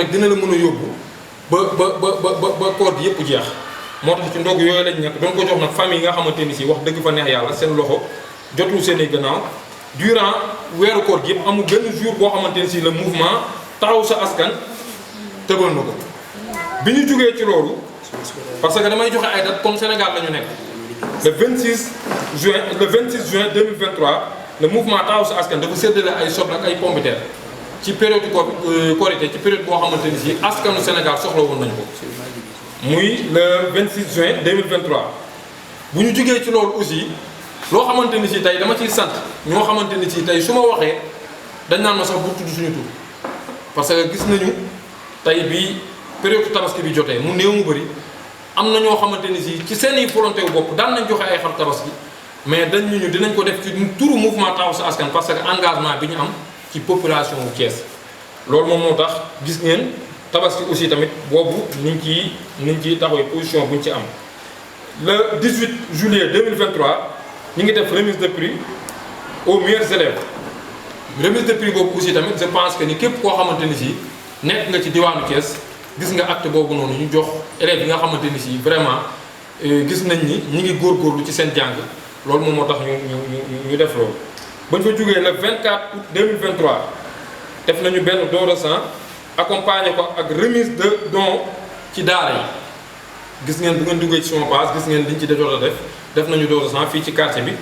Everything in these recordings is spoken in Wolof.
rek dina la mën a yóbbu ba koor gi yëpp jeex moo tax ci ndog yooyu lañ nekk doon ko jox nag famille yi nga xamante ni si wax dëgg fa neex yàlla seen loxo jotul seen i gannaaw durant weeru koor gi yëpp amul benn jour boo xamante ni si le mouvement taxaw sa askan tëbal na ko bi ñu jógee ci loolu parce que damay joxe ay date comme Sénégal la ñu nekk le 26 juin 2023 le mouvement taxaw sa askan dafa séddale ay soble ak ay pomme de terre ci période Korité ci période boo xamante ni si askanu Sénégal soxla woon nañu ko muy le 26 juin 2023 bu ñu jógee ci loolu aussi loo xamante ni si tey dama ciy sant ñoo xamante ni si tey su ma waxee dañ naan ma sax bu tudd suñu tur parce que gis nañu tey bi période tabaski bi jotee mu néew mu bëri am na ñoo xamante ni si ci seen i volonté wu bopp daan nañ joxe ay xar tabaski mais dañ ñu dinañ ko def ci turu mouvement taxaw sa askan parce que engagement bi ñu am ci population wu Thiès loolu moom moo tax gis ngeen tabaski aussi tamit boobu niñ ciy taxawee position bu ñu ci am le 18 juillet 2023 ñu ngi def remise de prix aux meilleurs élèves remise de prix boobu aussi tamit je pense que ni képp koo xamante ni si nekk nga ci diwaanu Thiès gis nga acte boobu noonu ñu jox élèves yi nga xamante ni si vraiment gis nañ ni ñi ngi góorgóorlu ci seen jàng loolu moom moo tax ñu def loolu. ba ñu fa jógee le 24 août 2023 def nañu benn don de sang accompagné ko ak remise de don ci daara yi gis ngeen bu ngeen duggee ci sama page gis ngeen liñ ci jot a def nañu don de sang fii ci quartier bi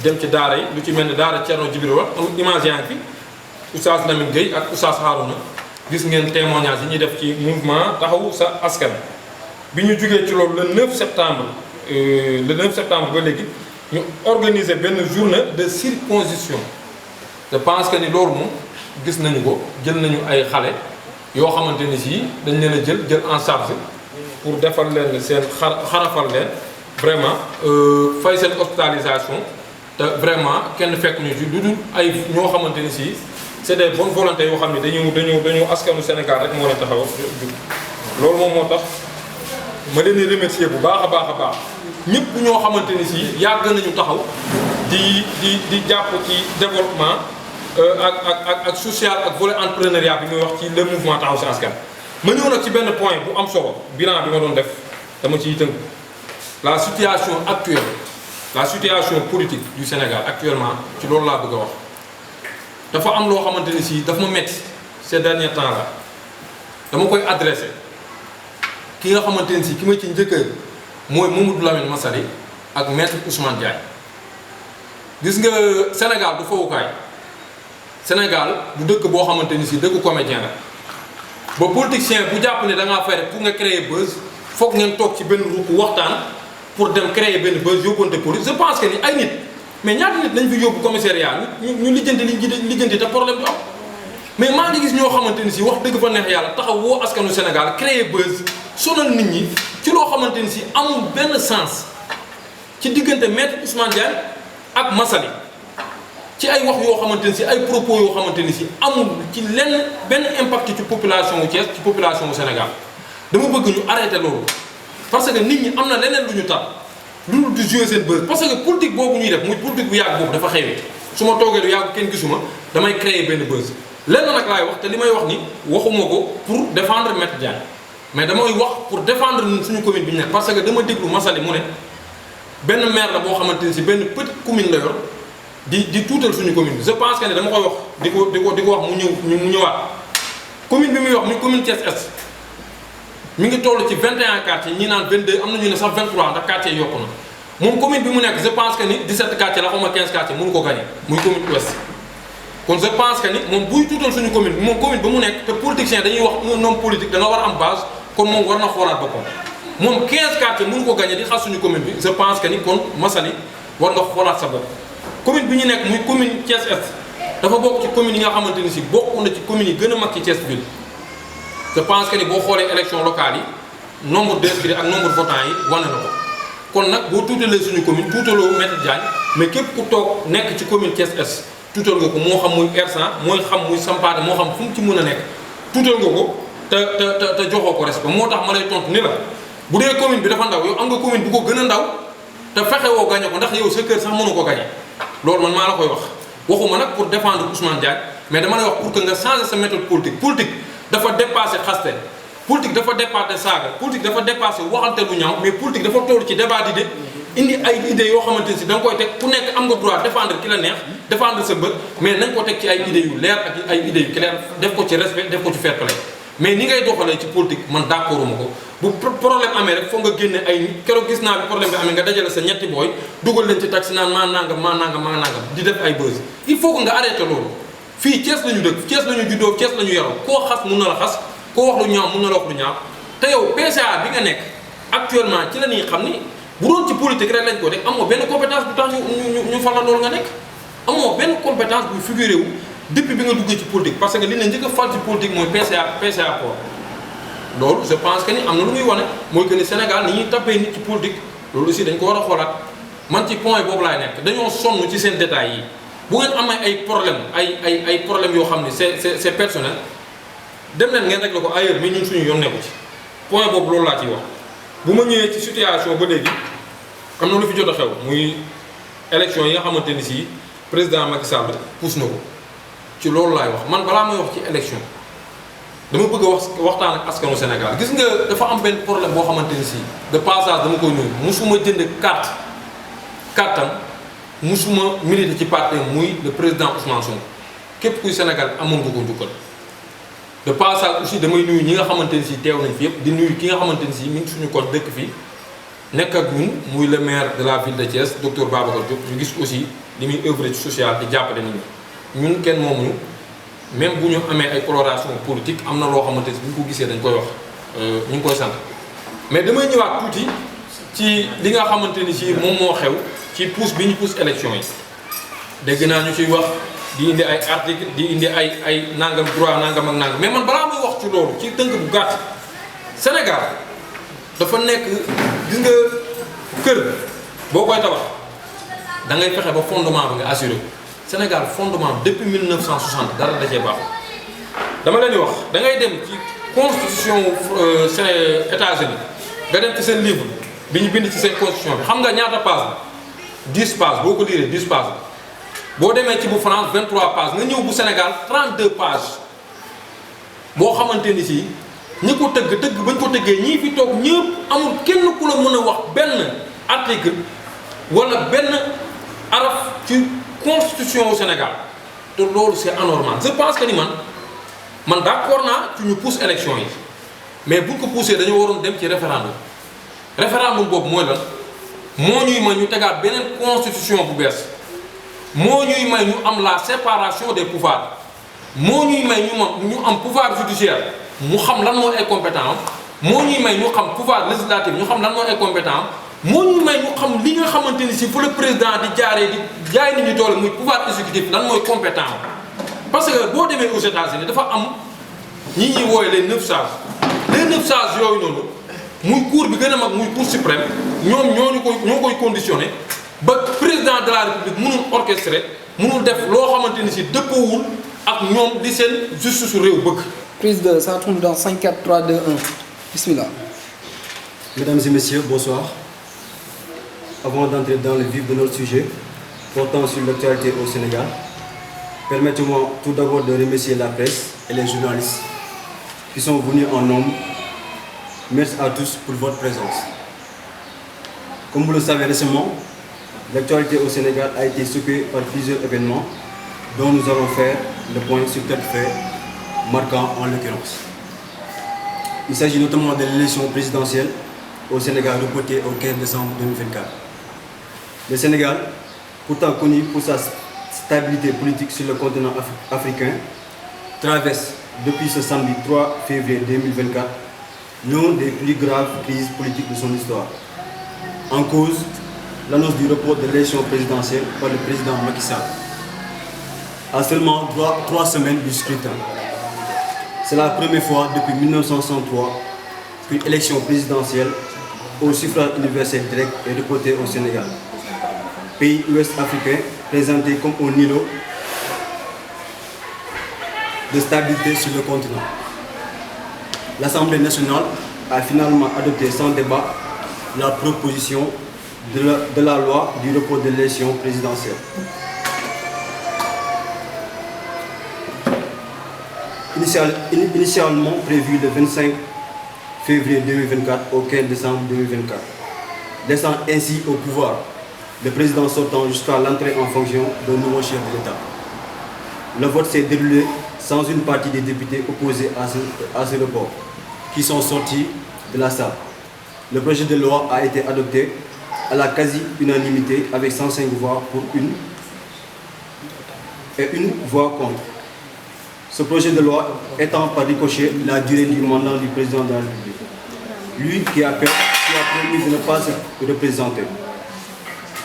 dem ci daara yi lu ci mel ni daara Thierno Djibril wax image yaa ngi fi Oustaz Lamine Gueye ak Oustaz Harouna gis ngeen témoignage yi ñuy def ci mouvement taxawu sa askan bi ñu jógee ci loolu le 9 septembre ba léegi ñu organiser benn journée de circoncision je pense que ni loolu moom gis nañu ko jël nañu ay xale yoo xamante ni si dañ leen a jël en charge pour defal leen seen xarafal leen vraiment fay seen hospitalisation te vraiment kenn fekk ñu ci lu dul ay ñoo xamante ni si c'est des bonnes volontés yoo xam ne dañu askanu Sénégal rek moo leen taxaw jug loolu moom moo tax ma leen di remercier bu baax a baax ñëpp ñoo xamante ni si yàgg nañu taxaw di jàpp ci développement ak social ak volet entrepreneuriat bi muy wax ci le mouvement taxaw sa askan. ma ñëw nag ci benn point bu am solo bilan bi ma doon def dama ciy tënk la situation actuelle la situation politique du Sénégal actuellement ci loolu laa bëgg a wax dafa am loo xamante ni si daf ma metti ces derniers temps là dama koy adressé ki nga xamante ni si ki ma ci njëkk mooy Mamadou Lamine Massaly ak maître Ousmane Diagne gis nga Sénégal du fowukaay Sénégal du dëkk boo xamante ni si dëkk comédien la ba politicien bu jàpp ne da ngaa fay rek pour nga créer buzz foog ngeen toog ci benn ruup waxtaan pour dem créer benn buzz yóbbante police je pense que ni ay nit mais ñaata nit lañ fi yóbbu commissariat ñu lijjanti lijjanti te problème du am mais maa ngi gis ñoo xamante ni si wax dëgg fa neex yàlla taxaw woo askanu Sénégal créer buzz sonal nit ñi ci loo xamante ni si amul benn sens ci diggante maître Ousmane Diagne ak Massaly ci ay wax yoo xamante ni si ay propos yoo xamante ni si amul ci lenn benn impact ci population wu Thiès ci population wu Sénégal dama bëgg ñu arrêté loolu parce que nit ñi am na leneen lu ñu tar lu dul di jouer seen buzz parce que politique boobu ñuy def muy politique bu yàgg boobu dafa xewee su ma toogee lu yàgg kenn gisuma damay créer benn buzz lenn nag laay wax te li may wax ni waxuma ko pour défendre maître Diagne mais damay wax pour défendre ñun suñu commune bi ñu nekk parce que dama déglu Massaly mu ne benn maire la boo xamante ni si benn petite commune la yor di tuutal suñu commune bi je pense que ne dama koy wax di ko wax mu ñëwaat commune bi muy wax muy commune Thiès Est mi ngi toll ci 21 quartiers ñi naan 22 am na ñu ne sax 23 ndax quartiers yi yokku na moom commune bi mu nekk je pense que ni 17 quartiers la xaw ma 15 quartiers mënu ko gagné muy commune ouest kon je pense que ni moom buy tuutal suñu commune bi moom commune ba mu nekk te politicien dañuy wax un homme politique da nga war a am base kon moom war na xoolaat boppam moom 15 quartiers mënu ko gagné di xas suñu commune bi je pense que ni kon Massaly war nga xoolaat sa bopp commune bi ñu nekk muy commune Thiès Est dafa bokk ci commune yi nga xamante ni si bokk na ci commune yi gën a mag ci Thiès ville je pense que ni boo xoolee élection locale yi nombre d'inscrits ak nombre de votants yi wane na ko kon nag boo tuutalee suñu commune tuutaloo maître Diagne mais képp ku toog nekk ci commune Thiès Est tuutal nga ko moo xam muy R100 mooy xam muy Sampaate moo xam fu mu ci mën a nekk tuutal nga ko te joxoo ko respect moo tax ma lay tontu ni la bu dee commune bi dafa ndaw yow am nga commune bu ko gën a ndaw te fexe woo gagné ko ndax yow sa kër sax mënu ko gagné loolu man maa la koy wax waxuma nag pour défendre Ousmane Diagne mais dama lay wax pour que nga changer sa méthode politique dafa dépassé xaste politique dafa dépassé saaga politique dafa dépassé waxante lu ñaaw mais politique dafa toll ci débat d'idées indi ay idées yoo xamante ni si da nga koy teg ku nekk am nga droit défendre ki la neex défendre sa bët mais nañ ko teg ci ay idées yu leer ak ay idées yu clair def ko ci respect def ko ci fair play mais ni ngay doxalee ci politique man d'accorduma ko bu problème amee rek foog nga génne ay nit keroog gis naa bi problème bi amee nga dajale sa ñetti booy dugal leen ci taxi naan maa nangam di def ay buzz il faut que nga arrêté loolu fii Thiès la ñu dëkk Thiès la ñu juddoo Thiès la ñu yaroo koo xas mun na la xas koo wax lu ñaaw mun na la wax lu ñaaw te yow PCA bi nga nekk actuellement ci la ñuy xam ni bu doon ci politique rek lañ ko def amoo benn compétence bu tax ñu fal la loolu nga nekk amoo benn compétence bu figuré wu depuis bi nga duggee ci politique parce que li ne njëkk a fal ci politique mooy PCA port loolu je pense que ni am na lu muy wane mooy que ni Sénégal ni ñuy tappee nit ci politique loolu aussi dañ ko war a xoolaat man ci point boobu laay nekk dañoo sonn ci seen détails yi bu ngeen amee ay problème ay problème yoo xam ne c'est personnel dem leen ngeen régler ko ailleurs mais ñun suñu yoon nekku ci point boobu loolu laa ciy wax bu ma ñëwee ci situation ba léegi am na lu fi jot a xew muy élection yi nga xamante ni si président Macky Sall pousse na ko ci loolu laay wax man balaa may wax ci élection dama bëgg a waxtaan ak askanu Sénégal gis nga dafa am benn problème boo xamante ni si de passage dama koy nuyu musuma jënd kartam musuma milité ci parti muy le président Ousmane Sonko képp kuy Sénégal amoon nga ko njukkal de passage aussi damay nuyu ñi nga xamante ni si teew nañ fi yëpp di nuyu ki nga xamante ni si mi ngi suñu koñ dëkk fii nekk ak ñun muy le maire de la ville de Thiès docteur Babacar Diop ñu gis aussi li muy œuvre ci social di jàppale nit ñi ñun kenn moomuñu même bu ñu amee ay coloration politique am na loo xamante ni bu ñu ko gisee dañ koy wax ñu ngi koy sant mais damay ñëwaat tuuti ci li nga xamante ni si moom moo xew ci pousse bi ñu pousse élection yi dégg naa ñu ciy wax di indi ay article di indi ay nangam droit nangam ak nangam mais man balaa muy wax ci loolu ci tënk bu gàtt Sénégal dafa nekk gis nga kër boo koy tabax da ngay fexe ba fondement bi nga assuré ko Sénégal fondement depuis 1960 dara da cee baax dama leen di wax da ngay dem ci constitution États-Unis nga dem ci seen livre bi ñu bind ci seen constitution bi xam nga ñaata page la 10 pages boo ko liiree 10 pages boo demee ci bu France 23 pages nga ñëw bu Sénégal 32 pages boo xamante ni si ñi ko tëgg bañ ko tëggee ñii fi toog ñëpp amul kenn ku la mën a wax benn article wala benn araf ci constitution au Sénégal te loolu c'est anormal je pense que ni man d'accord naa ci ñu pousse élection yi mais buñ ko poussé dañoo waroon dem ci référendum boobu mooy lan moo ñuy may ñu tegaat beneen constitution bu bees moo ñuy may ñu am la séparation des pouvoirs moo ñuy may ñu am pouvoir judiciaire mu xam lan mooy ay compétent moo ñuy may ñu xam pouvoir législatif ñu xam lan mooy ay compétent moo ñuy may ñu xam li nga xamante ni si fu le président di jaaree di jaay nit ñi doole muy pouvoir exécutif lan mooy compétent parce que boo demee aux États-Unis dafa am ñi ñuy wooye les 9 sages yooyu noonu muy cour bi gën a mag muy cour suprême ñoom ñoo koy conditionné ba président de la république mënul orchestrer mënul def loo xamante ni si dëppoowul ak ñoom di seen justice su réew bëgg. Prise de ça tourne dans 5, 4, 3, 2, 1. Bismillah. Mesdames et messieurs, bonsoir. Avant d'entrer dans le vif de notre sujet portant sur l'actualité au Sénégal, permettez-moi tout d'abord de remercier la presse et les journalistes qui sont venus en nombre. Merci à tous pour votre présence. Comme vous le savez récemment, l'actualité au Sénégal a été secouée par plusieurs événements dont nous allons faire le point sur quelques faits marquants en l'occurrence. Il s'agit notamment de l'élection présidentielle au Sénégal reportée au 15 décembre 2024. Le Sénégal, pourtant connu pour sa stabilité politique sur le continent africain, traverse depuis ce samedi 3 février 2024 l'une des plus graves crises politiques de son histoire. En cause, l'annonce du report de l'élection présidentielle par le président Macky Sall. À seulement 3 semaines du scrutin. C'est la première fois depuis 1963 qu'une élection présidentielle au suffrage universel direct est reportée au Sénégal, pays ouest africain présenté comme un îlot de stabilité sur le continent. L'Assemblée nationale a finalement adopté sans débat la proposition de la loi du report de l'élection présidentielle. initialement prévu le 25 février 2024 au 15 décembre 2024, laissant ainsi au pouvoir le président sortant jusqu'à l'entrée en fonction d'un nouveau chef de l'État. Le vote s'est déroulé sans une partie des députés opposés à ce report, qui sont sortis de la salle. Le projet de loi a été adopté à la quasi-unanimité avec 105 voix pour une voix contre. Ce projet de loi étend par ricochet la durée du mandat du président de la République, lui qui a promis de ne pas se représenter.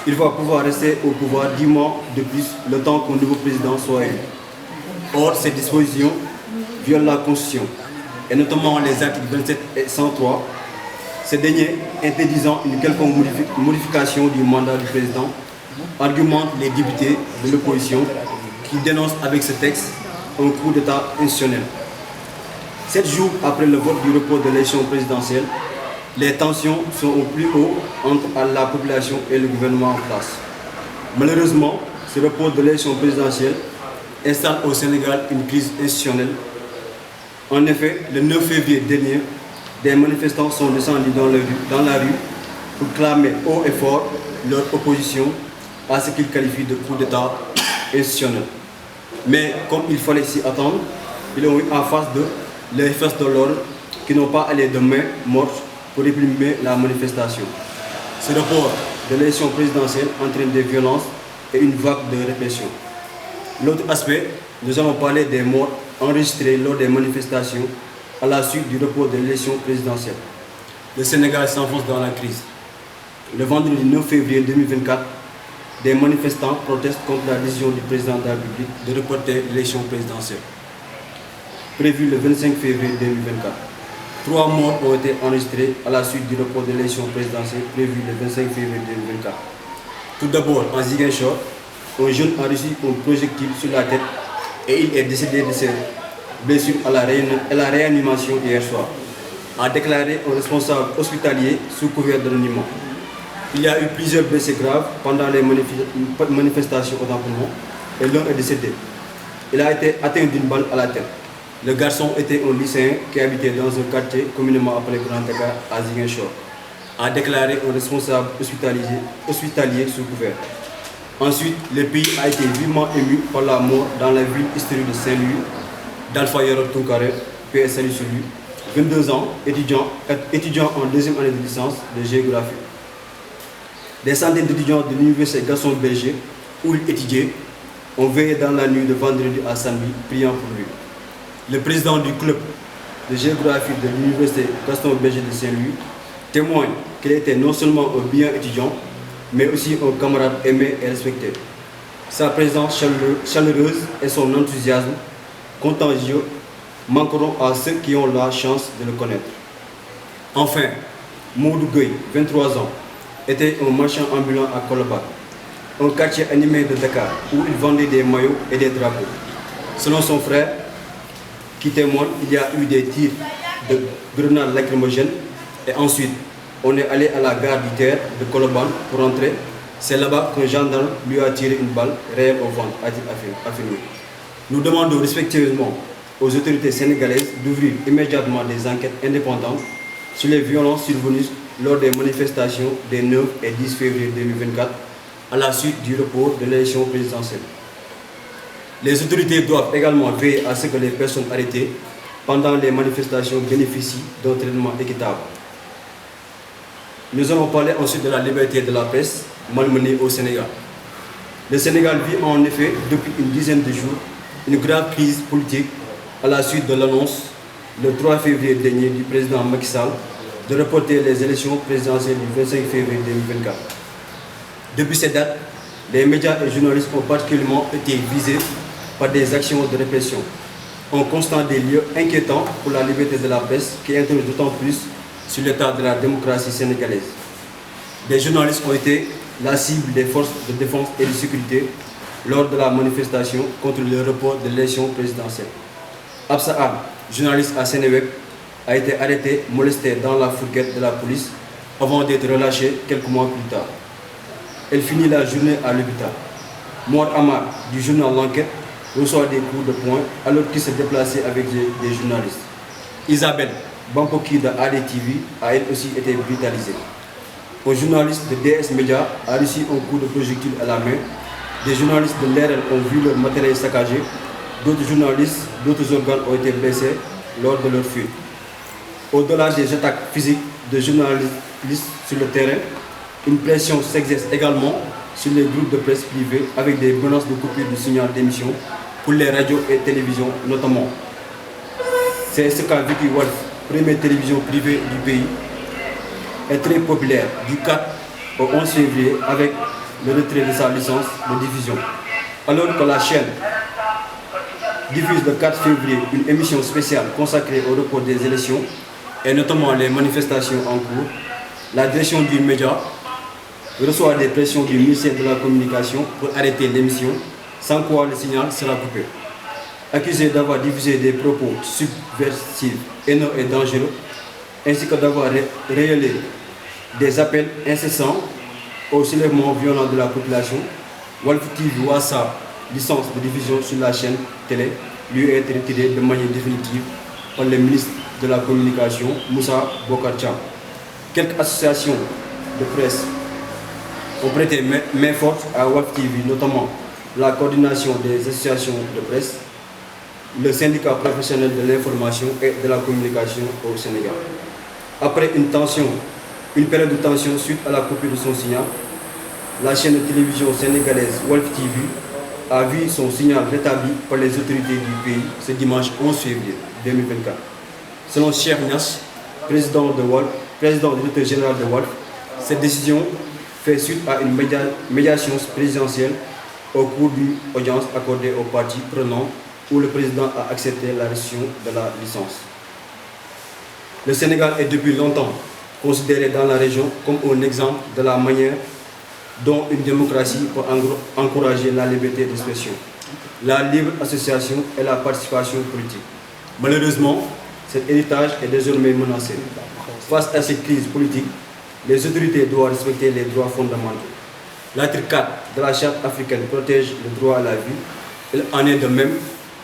Il va pouvoir rester au pouvoir 10 mois de plus, le temps qu'un nouveau président soit élu. Or, ces dispositions violent la Constitution, et notamment les articles 27 et 103. Ces derniers, interdisant une quelconque modification du mandat du président, argumentent les députés de l'opposition qui dénoncent avec ce texte un coup d'État institutionnel. 7 jours après le vote du report de l'élection présidentielle, les tensions sont au plus haut entre la population et le gouvernement en place. Malheureusement, ce report de l'élection présidentielle installe au Sénégal une crise institutionnelle. En effet, le 9 février dernier, des manifestants sont descendus dans la rue pour clamer haut et fort leur opposition à ce qu'ils qualifient de coup d'État institutionnel. Mais comme il fallait s'y attendre, ils ont eu en face d'eux les forces de l'ordre qui n'ont pas allé de main morte pour réprimer la manifestation. Ce report de l'élection présidentielle entraîne des violences et une vague de répression. L'autre aspect, nous allons parler des morts enregistrés lors des manifestations à la suite du report de l'élection présidentielle. Le Sénégal s'enfonce dans la crise. Le vendredi 9 février 2024, des manifestants protestent contre la décision du président de la République de reporter l'élection présidentielle, prévue le 25 février 2024. 3 morts ont été enregistrés à la suite du report de l'élection présidentielle prévue le 25 février 2024. Tout d'abord, en Ziguinchor, un jeune a reçu un projectile sur la tête et il est décédé de ses blessures à la réanimation hier soir, a déclaré un responsable hospitalier sous couvert d'anonymat. Il y a eu plusieurs blessés graves pendant les manifestations au Tampon et l'un est décédé. Il a été atteint d'une balle à la tête. Le garçon était un lycéen qui habitait dans un quartier communément appelé Grand Dakar à Ziguinchor, a déclaré un responsable hospitalier sous couvert. Ensuite, le pays a été vivement ému par la mort dans la ville historique de Saint-Louis d'Alpha Yoro Tounkara, PSL sur lui, 22 ans, étudiant en deuxième année de licence de géographie. Des centaines d'étudiants de l'université Gaston Berger, où il étudiait, ont veillé dans la nuit de vendredi à samedi, priant pour lui. Le président du club de géographie de l'université Gaston Berger de Saint-Louis témoigne qu'il était non seulement un brillant étudiant, mais aussi un camarade aimé et respecté. Sa présence chaleureuse et son enthousiasme contagieux manqueront à ceux qui ont la chance de le connaître. Enfin, Maudou Gueye, 23 ans, était un marchand ambulant à Colobane, un quartier animé de Dakar où il vendait des maillots et des drapeaux. Selon son frère, qui témoigne, il y a eu des tirs de grenades lacrymogènes et ensuite on est allé à la gare du Terre de Colobane pour rentrer. C'est là-bas qu'un gendarme lui a tiré une balle réelle au ventre, a-t-il affirmé. Nous demandons respectueusement aux autorités sénégalaises d'ouvrir immédiatement des enquêtes indépendantes sur les violences survenues lors des manifestations des 9 et 10 février 2024 à la suite du report de l'élection présidentielle. Les autorités doivent également veiller à ce que les personnes arrêtées pendant les manifestations bénéficient d'un traitement équitable. Nous allons parler ensuite de la liberté de la presse malmenée au Sénégal. Le Sénégal vit en effet depuis une dizaine de jours une grave crise politique à la suite de l'annonce le 3 février dernier du président Macky Sall de reporter les élections présidentielles du 25 février 2024. Depuis cette date, les médias et journalistes ont particulièrement été visés par des actions de répression. On constate des lieux inquiétants pour la liberté de la presse qui interrogent d'autant plus sur l'état de la démocratie sénégalaise. Des journalistes ont été la cible des forces de défense et de sécurité lors de la manifestation contre le report de l'élection présidentielle. Absa Anne, journaliste à Sénéweb, a été arrêtée, molestée dans la fourgette de la police avant d'être relâchée quelques mois plus tard. Elle finit la journée à l'hôpital. Mor Amar, du journal L'Enquête, reçoit des coups de poing alors qu'il se déplaçait avec des journalistes. Isabelle Bampoki de ADTV a elle aussi été brutalisée. Un journaliste de DS Media a reçu un coup de projectile à la main. Des journalistes de l'RL ont vu leur matériel saccagé. D'autres journalistes, d'autres organes ont été blessés lors de leur fuite. Au-delà des attaques physiques de journalistes sur le terrain, une pression s'exerce également sur les groupes de presse privés avec des menaces de coupure du signal d'émission pour les radios et télévisions notamment. C'est ce qu'a vécu Walf, première télévision privée du pays, est très populaire du 4 au 11 février avec le retrait de sa licence de diffusion. Alors que la chaîne diffuse le 4 février une émission spéciale consacrée au report des élections et notamment les manifestations en cours, la direction du média reçoit des pressions du ministère de la Communication pour arrêter l'émission, sans quoi le signal sera coupé. Accusé d'avoir diffusé des propos subversifs, haineux et dangereux, ainsi que d'avoir révélé des appels incessants au soulèvement violent de la population, Walf TV voit sa licence de diffusion sur la chaîne télé lui être retirée de manière définitive par le ministre de la Communication, Moussa Bocar Thiam. Quelques associations de presse ont prêté main forte à Walf TV, notamment la coordination des associations de presse, le syndicat professionnel de l'information et de la communication au Sénégal. Après une période de tension suite à la coupure de son signal, la chaîne de télévision sénégalaise Walf TV a vu son signal rétabli par les autorités du pays ce dimanche 11 février 2024. Selon Cheikh Niass, président directeur général de Walf, cette décision fait suite à une médiation présidentielle au cours d'une audience accordée aux parties prenantes où le président a accepté la restitution de la licence. Le Sénégal est depuis longtemps considéré dans la région comme un exemple de la manière dont une démocratie peut encourager la liberté d'expression, la libre association et la participation politique. Malheureusement, cet héritage est désormais menacé. Face à cette crise politique, les autorités doivent respecter les droits fondamentaux. L'article 4 de la Charte africaine protège le droit à la vie. Il en est de même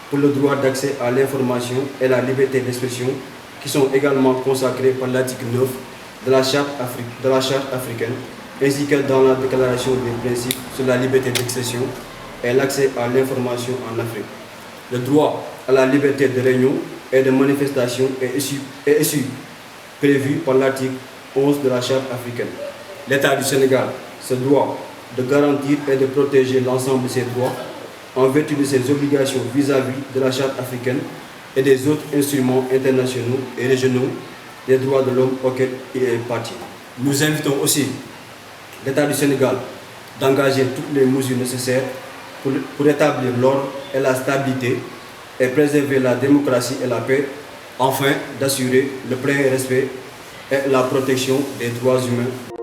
pour le droit d'accès à l'information et la liberté d'expression qui sont également consacrés par l'article 9 de la Charte africaine, ainsi que dans la Déclaration des principes sur la liberté d'expression et l'accès à l'information en Afrique. Le droit à la liberté de réunion et de manifestation est issu prévu par l'article 11 de la Charte africaine. L'État du Sénégal se doit de garantir et de protéger l'ensemble de ses droits en vertu de ses obligations vis-à-vis de la Charte africaine et des autres instruments internationaux et régionaux des droits de l'homme auxquels il est partie. Nous invitons aussi l'État du Sénégal d'engager toutes les mesures nécessaires pour établir l'ordre et la stabilité et préserver la démocratie et la paix, afin d'assurer le plein respect et la protection des droits humains.